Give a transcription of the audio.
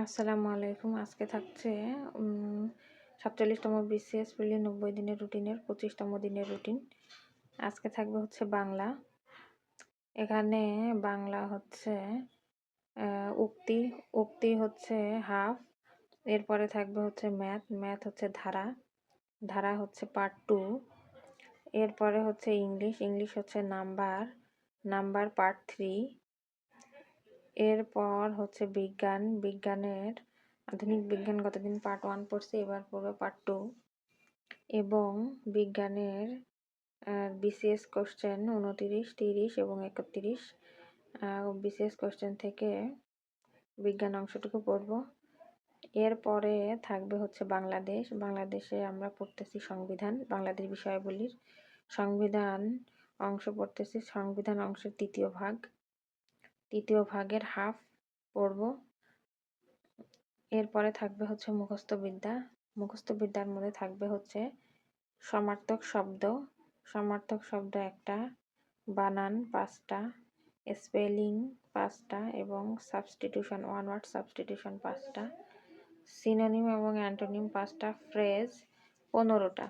আসসালামু আলাইকুম। আজকে থাকছে ৪৭তম বিসিএস প্রিলি ৯০ দিনের রুটিনের ২৫তম দিনের রুটিন। আজকে থাকবে হচ্ছে বাংলা। এখানে বাংলা হচ্ছে উক্তি, উক্তি হচ্ছে হাফ। এরপরে থাকবে হচ্ছে ম্যাথ, ম্যাথ হচ্ছে ধারা, ধারা হচ্ছে পার্ট 2। এরপরে হচ্ছে ইংলিশ, ইংলিশ হচ্ছে নাম্বার, নাম্বার পার্ট 3। এরপর হচ্ছে বিজ্ঞান, বিজ্ঞানের আধুনিক বিজ্ঞান গতদিন পার্ট 1 পড়ছি, এবার পড়বে পার্ট 2। এবং বিজ্ঞানের বিসিএস কোশ্চেন 29, 30 এবং 31। বিসিএস কোশ্চেন থেকে বিজ্ঞান অংশটুকু পড়ব। এরপরে থাকবে হচ্ছে বাংলাদেশ, বাংলাদেশে আমরা পড়তেছি সংবিধান, বাংলাদেশ বিষয়াবলীর সংবিধান অংশ পড়তেছি, সংবিধান অংশের তৃতীয় ভাগ, তৃতীয় ভাগের হাফ পড়ব। এরপরে থাকবে হচ্ছে মুখস্থ বিদ্যা, মুখস্থ বিদ্যার মধ্যে থাকবে হচ্ছে সমার্থক শব্দ, সমার্থক শব্দ 1টা, বানান 5টা, স্পেলিং 5টা এবং সাবস্টিটিউশন, ওয়ান ওয়ার্ড সাবস্টিটিউশন 5টা, সিনোনিম এবং অ্যান্টোনিম 5টা, ফ্রেজ 15টা।